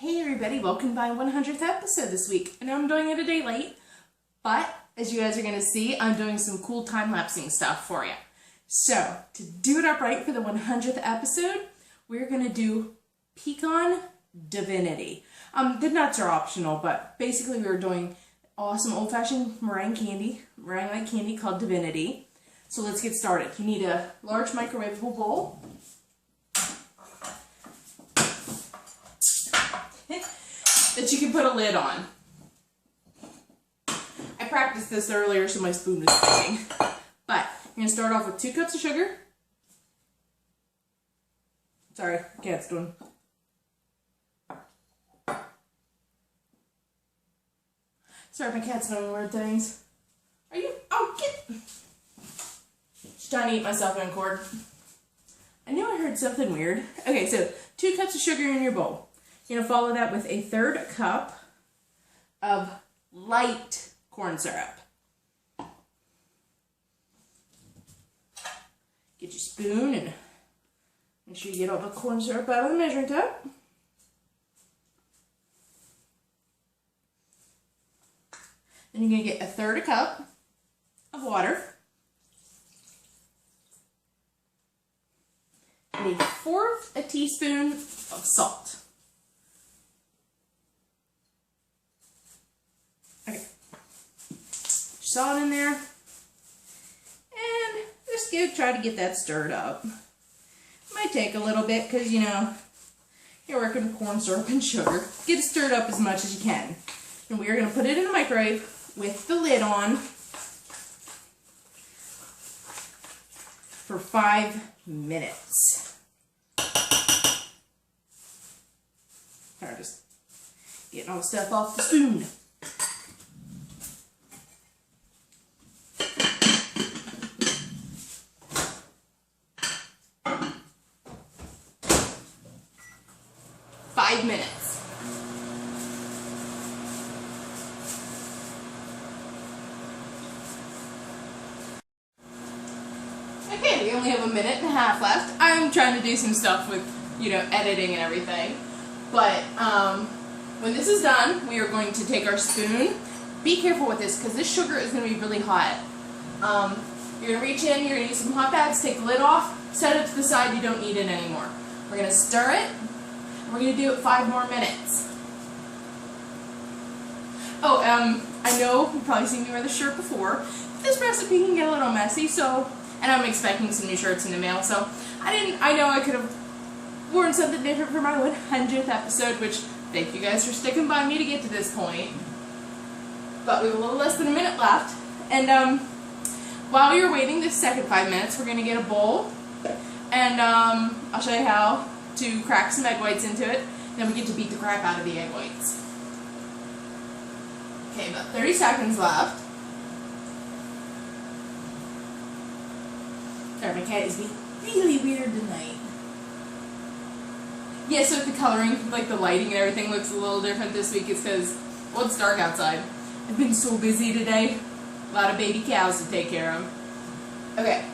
Hey everybody, welcome to my 100th episode this week. I know I'm doing it a day late, but as you guys are going to see, I'm doing some cool time-lapsing stuff for you. So, to do it upright for the 100th episode, we're going to do pecan divinity. The nuts are optional, but basically we're doing awesome old-fashioned meringue-like candy called Divinity. So let's get started. You need a large microwavable bowl. That you can put a lid on. I practiced this earlier so my spoon is sticking. But you're going to start off with 2 cups of sugar. Sorry, cat's doing. Sorry, my cat's doing weird things. Are you? Oh, get. Just trying to eat myself in cord. I knew I heard something weird. Okay, so 2 cups of sugar in your bowl. You're going to follow that with a 1/3 cup of light corn syrup. Get your spoon and make sure you get all the corn syrup out of the measuring cup. Then you're going to get a 1/3 cup of water. And a 1/4 teaspoon of salt. Okay, salt in there, and just try to get that stirred up. Might take a little bit because, you know, you're working with corn syrup and sugar. Get it stirred up as much as you can. And we are going to put it in the microwave with the lid on for 5 minutes. Alright, just getting all the stuff off the spoon. Minutes. Okay, we only have 1.5 minutes left. I'm trying to do some stuff with, you know, editing and everything. But when this is done, we are going to take our spoon. Be careful with this because this sugar is going to be really hot. You're going to reach in, you're going to use some hot pads, take the lid off, set it to the side, you don't need it anymore. We're going to stir it. We're going to do it 5 more minutes. Oh, I know you've probably seen me wear this shirt before. This recipe can get a little messy, so, and I'm expecting some new shirts in the mail, so I know I could have worn something different for my 100th episode, which thank you guys for sticking by me to get to this point. But we have a little less than 1 minute left, and while you're waiting this second 5 minutes, we're going to get a bowl, and I'll show you how to crack some egg whites into it, then we get to beat the crap out of the egg whites. Okay, about 30 seconds left. Sorry, my cat is being really weird tonight. Yeah, so the coloring, like the lighting and everything looks a little different this week. It's because, well, it's dark outside. I've been so busy today. A lot of baby cows to take care of. Okay,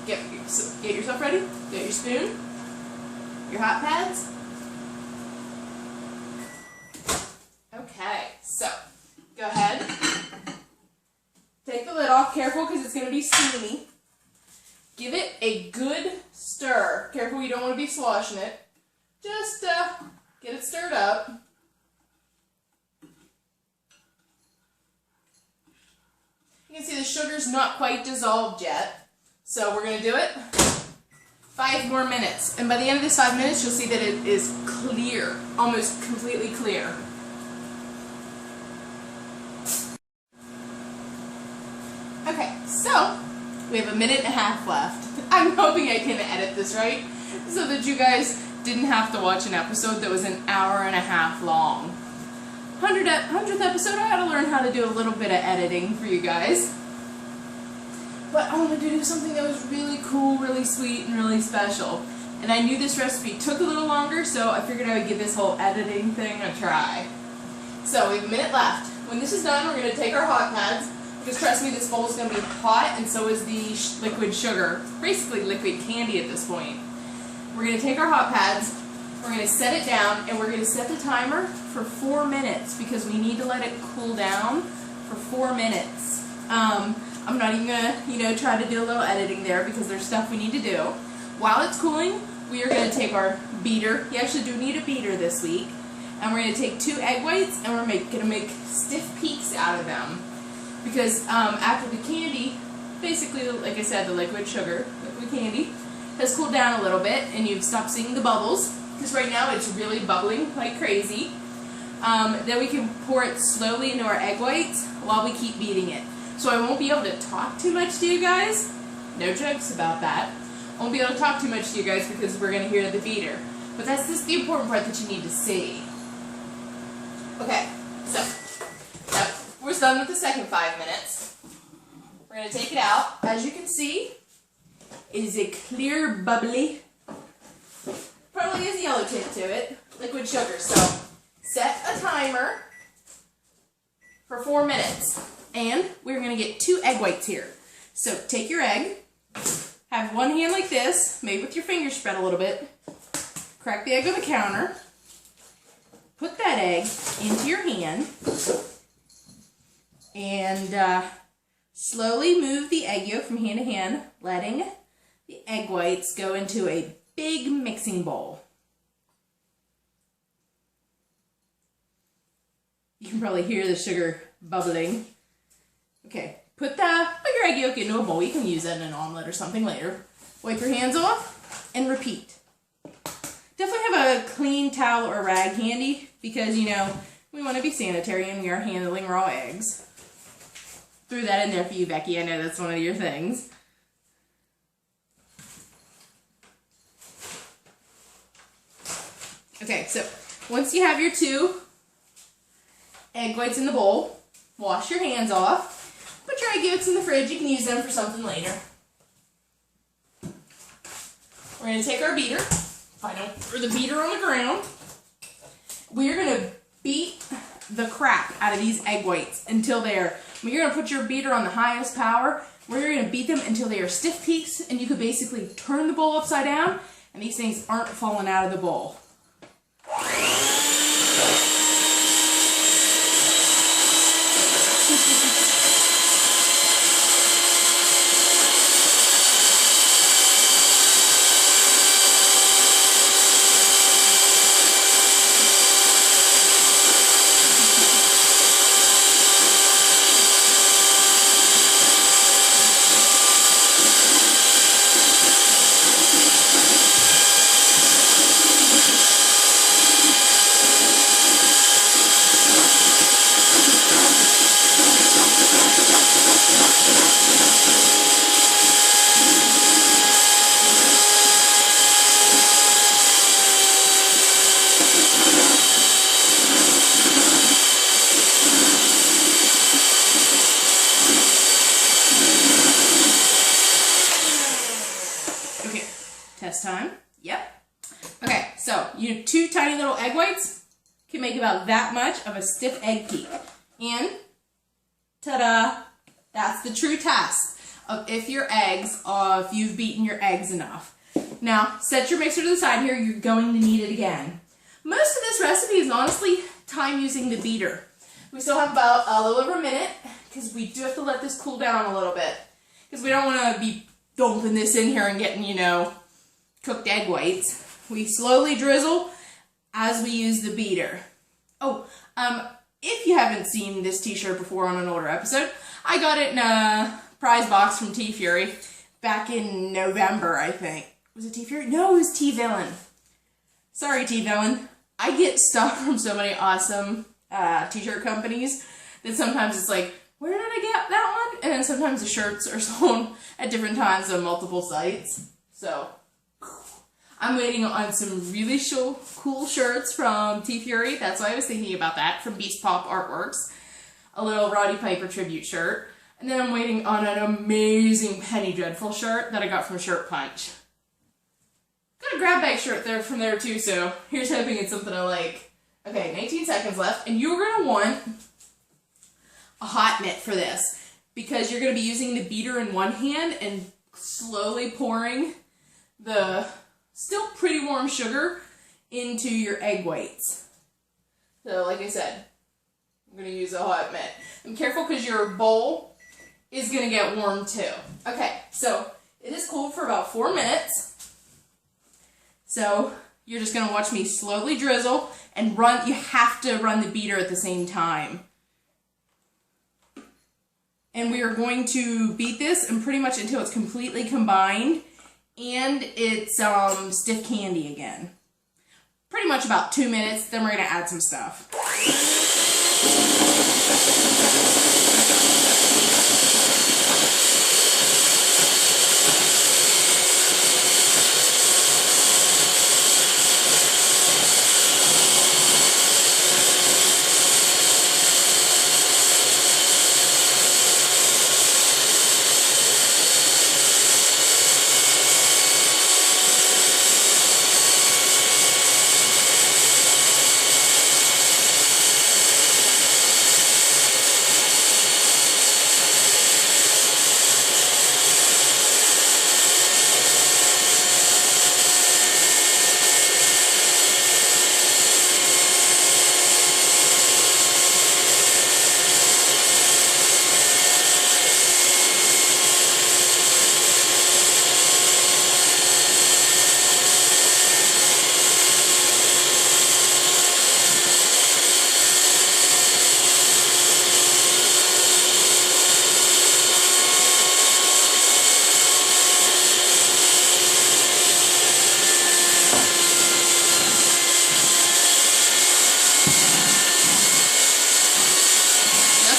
get yourself ready. Get your spoon. Your hot pads. Okay, so go ahead. Take the lid off. Careful because it's going to be steamy. Give it a good stir. Careful, you don't want to be sloshing it. Just get it stirred up. You can see the sugar's not quite dissolved yet. So we're going to do it 5 more minutes, and by the end of this 5 minutes, you'll see that it is clear, almost completely clear. Okay, so we have 1.5 minutes left. I'm hoping I can edit this right, so that you guys didn't have to watch an episode that was 1.5 hours long. 100th episode, I had to learn how to do a little bit of editing for you guys. But I wanted to do something that was really cool, really sweet, and really special. And I knew this recipe took a little longer, so I figured I would give this whole editing thing a try. So we have 1 minute left. When this is done, we're going to take our hot pads, because trust me, this bowl is going to be hot, and so is the liquid sugar. Basically liquid candy at this point. We're going to take our hot pads, we're going going to set it down, and we're going to set the timer for 4 minutes because we need to let it cool down for 4 minutes. I'm not even going to, try to do a little editing there because there's stuff we need to do. While it's cooling, we are going to take our beater. You actually do need a beater this week. And we're going to take 2 egg whites, and we're going to make stiff peaks out of them. Because after the candy, basically, like I said, the liquid candy, has cooled down a little bit, and you've stopped seeing the bubbles. Because right now it's really bubbling like crazy. Then we can pour it slowly into our egg whites while we keep beating it. So I won't be able to talk too much to you guys. No jokes about that. I won't be able to talk too much to you guys because we're going to hear the beater. But that's just the important part that you need to see. Okay, so now we're done with the second 5 minutes. We're going to take it out. As you can see, it is a clear, bubbly, probably has a yellow tint to it, liquid sugar. So set a timer for 4 minutes. And we're going to get 2 egg whites here. So take your egg, have one hand like this, maybe with your fingers spread a little bit, crack the egg on the counter, put that egg into your hand, and slowly move the egg yolk from hand to hand, letting the egg whites go into a big mixing bowl. You can probably hear the sugar bubbling. Okay, put your egg yolk into a bowl. You can use that in an omelet or something later. Wipe your hands off and repeat. Definitely have a clean towel or rag handy because, we want to be sanitary and we are handling raw eggs. Threw that in there for you, Becky. I know that's one of your things. Okay, so once you have your 2 egg whites in the bowl, wash your hands off. Put your egg yolks in the fridge. You can use them for something later. We're going to take our beater. I don't throw the beater on the ground. We're going to beat the crap out of these egg whites until you're going to put your beater on the highest power. We're going to beat them until they are stiff peaks, and you could basically turn the bowl upside down, and these things aren't falling out of the bowl. Test time. Yep. Okay, so you 2 tiny little egg whites can make about that much of a stiff egg peak. And ta-da! That's the true test of if you've beaten your eggs enough. Now, set your mixer to the side here. You're going to need it again. Most of this recipe is honestly time using the beater. We still have about a little over a minute because we do have to let this cool down a little bit because we don't want to be dumping this in here and getting, cooked egg whites. We slowly drizzle as we use the beater. Oh, if you haven't seen this t-shirt before on an older episode, I got it in a prize box from T-Fury back in November, I think. Was it T-Fury? No, it was T-Villain. Sorry, T-Villain. I get stuff from so many awesome t-shirt companies that sometimes it's like, where did I get that one? And then sometimes the shirts are sold at different times on multiple sites. So I'm waiting on some really cool shirts from T-Fury. That's why I was thinking about that, from Beast Pop Artworks. A little Roddy Piper tribute shirt. And then I'm waiting on an amazing Penny Dreadful shirt that I got from Shirt Punch. Got a grab bag shirt there from there too, so here's hoping it's something I like. Okay, 19 seconds left, and you're going to want a hot mitt for this because you're going to be using the beater in one hand and slowly pouring the still pretty warm sugar into your egg whites. So like I said, I'm going to use a hot mitt. And careful because your bowl is going to get warm too. Okay, so it is cooled for about 4 minutes. So you're just going to watch me slowly drizzle and run. You have to run the beater at the same time. And we are going to beat this and pretty much until it's completely combined and it's stiff candy again. Pretty much about 2 minutes, then we're going to add some stuff.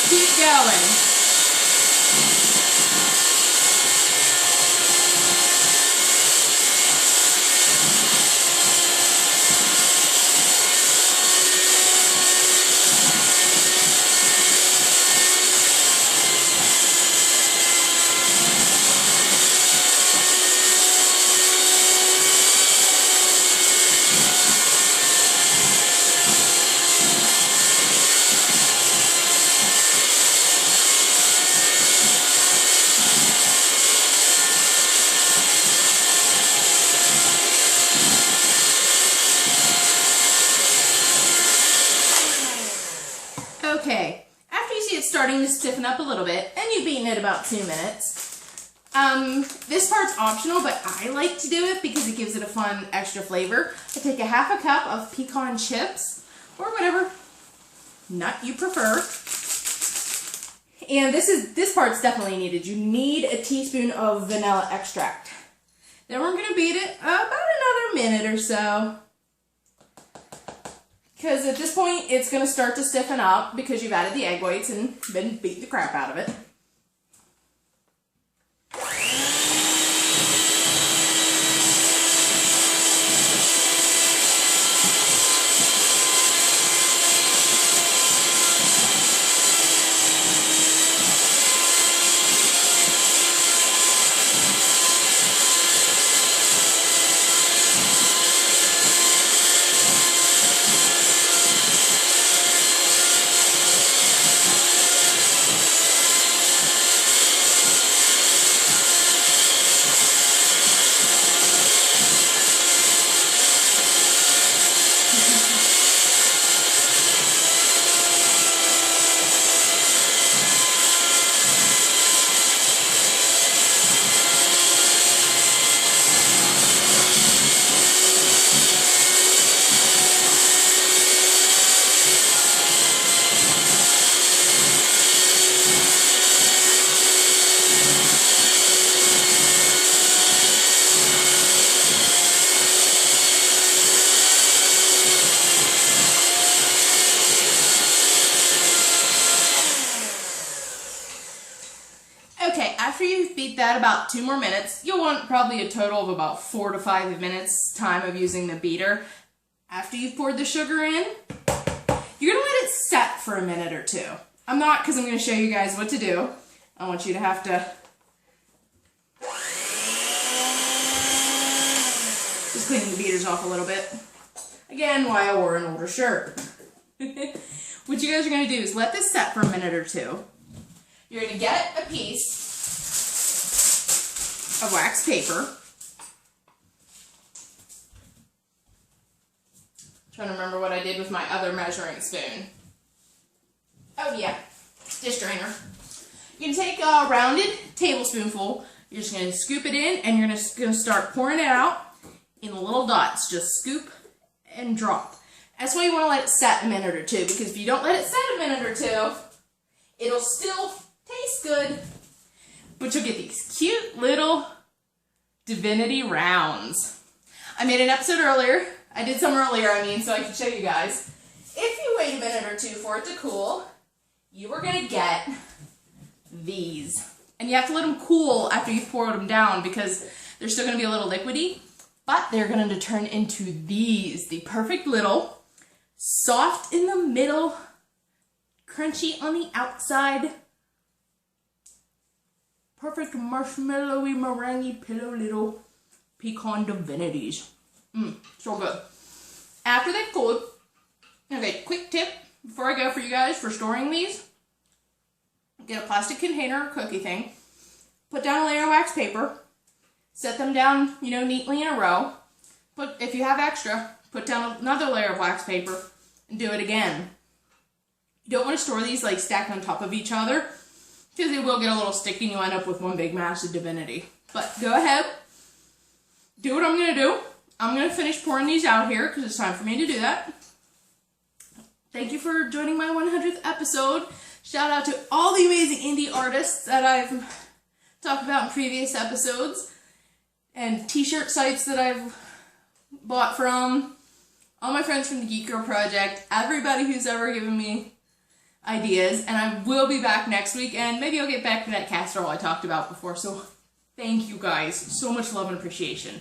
Keep going. Okay, after you see it starting to stiffen up a little bit, and you've beaten it about 2 minutes, this part's optional, but I like to do it because it gives it a fun extra flavor. I take a half a cup of pecan chips, or whatever nut you prefer, and this part's definitely needed. You need a teaspoon of vanilla extract. Then we're going to beat it about another minute or so. Because at this point, it's going to start to stiffen up because you've added the egg whites and been beating the crap out of it. Okay, after you beat that about 2 more minutes, you'll want probably a total of about 4 to 5 minutes time of using the beater. After you've poured the sugar in, you're going to let it set for a minute or 2. I'm not, because I'm going to show you guys what to do. I want you to have to just clean the beaters off a little bit. Again, why I wore an older shirt. What you guys are going to do is let this set for a minute or 2. You're going to get a piece of wax paper. Trying to remember what I did with my other measuring spoon. Oh yeah, dish drainer. You can take a rounded tablespoonful. You're just going to scoop it in, and you're just going to start pouring it out in little dots. Just scoop and drop. That's why you want to let it set a minute or two, because if you don't let it set a minute or two, it'll still taste good, but you'll get these cute little Divinity rounds. I made an episode earlier. I did some earlier, so I can show you guys. If you wait a minute or two for it to cool, you are going to get these. And you have to let them cool after you've poured them down, because they're still going to be a little liquidy, but they're going to turn into these. The perfect little, soft in the middle, crunchy on the outside, perfect marshmallowy, meringue, pillow little pecan divinities. So good. After they've cooled, okay, quick tip before I go for you guys for storing these. Get a plastic container or cookie thing, put down a layer of wax paper, set them down, neatly in a row. But if you have extra, put down another layer of wax paper and do it again. You don't want to store these like stacked on top of each other, because they will get a little sticky and you end up with one big mass of Divinity. But go ahead, do what I'm going to do. I'm going to finish pouring these out here because it's time for me to do that. Thank you for joining my 100th episode. Shout out to all the amazing indie artists that I've talked about in previous episodes, and t-shirt sites that I've bought from, all my friends from the Geek Project, everybody who's ever given me ideas, and I will be back next week, and maybe I'll get back to that casserole I talked about before, so thank you guys. So much love and appreciation.